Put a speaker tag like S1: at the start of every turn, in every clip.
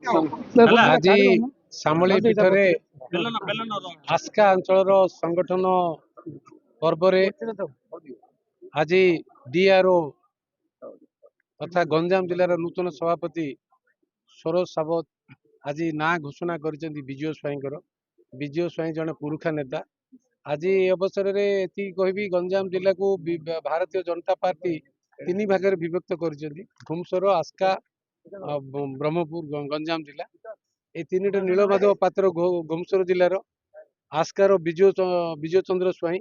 S1: आज सामली पीठरे आस्का अंचल संगठन पर्व आज डीआरओ तथा गंजाम जिलार नूतन सभापति सरोज सावत आज ना घोषणा कर विजय स्वाईंकर। विजय स्वाई जड़े पुरुषा नेता। आज अवसर में कहि गंजाम जिला को भारतीय जनता पार्टी तीन भाग में विभक्त कर घुमसर आस्का ब्रह्मपुर गंजाम जिला ये तीन नीलमाधव पात्र घुमसर जिलार आस्कार विजय चंद्र स्वाई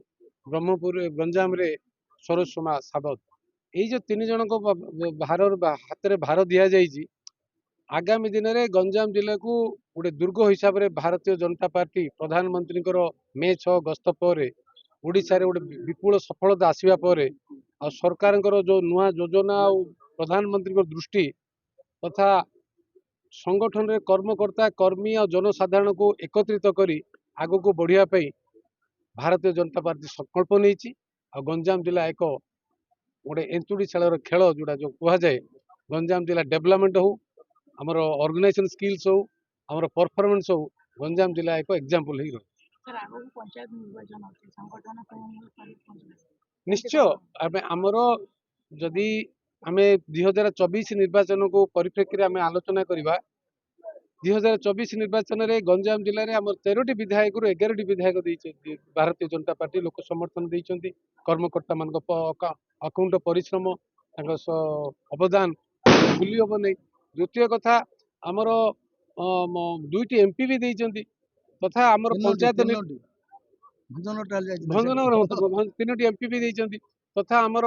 S1: ब्रह्मपुर गंजाम रे सरोज सोमा सावत ये जो तीन जन को भार हाथ में भार दि जाइए आगामी दिन में गंजाम जिला को गोटे दुर्ग हिसाब से भारतीय जनता पार्टी प्रधानमंत्री मे 6 गस्त पर ओडिशा गोटे विपुल सफलता आसवा पर आ सरकार जो नुआ योजना प्रधानमंत्री दृष्टि तथा संगठन रे कर्मकर्ता कर्मी और जनसाधारण को एकत्रित करी आग को बढ़िया भारतीय जनता पार्टी संकल्प नहीं गंजाम जिला एक गोटे एंतुड़ी शाल खेल जोड़ा जो कहुए गंजाम जिला डेवलपमेंट हो आमर ऑर्गेनाइजेशन स्किल्स हो आमर परफॉर्मेंस हो गंजाम जिला एक एग्जांपल ही निश्चय आमर जदि आमे 2024 निर्वाचन को परिप्रेक्षी में आलोचना करवा 2024 निर्वाचन में गंजाम जिले में आम 13टी विधायक रु 11टी विधायक भारतीय जनता पार्टी लोक समर्थन देते कर्मकर्ता मान अकुंठ परिश्रम अवदान भूली हम नहीं। द्वितीय कथा आमर दुईटी एमपी भी देते तथा आमर पंचायत भंजन 3टी एमपी भी देते तथा आमर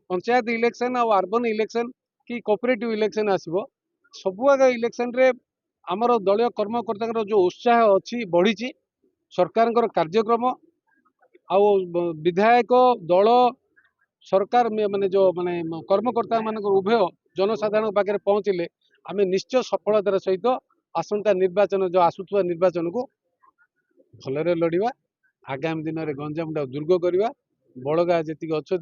S1: पंचायत इलेक्शन और अर्बन इलेक्शन कि कोऑपरेटिव इलेक्शन आसो सबु आगे इलेक्शन रे आमर दलीय कर्मकर्ता जो उत्साह अच्छी बढ़ी सरकार कार्यक्रम आ विधायक दल सरकार माने जो माने कर्मकर्ता मान उभय जनसाधारण पाखे पहुँचले आम निश्चय सफलतार सहित आसंता निर्वाचन जो आसुवा निर्वाचन को भलरे लड़वा आगामी दिन में गंजाम दुर्ग करवा बड़गा जी अच्छा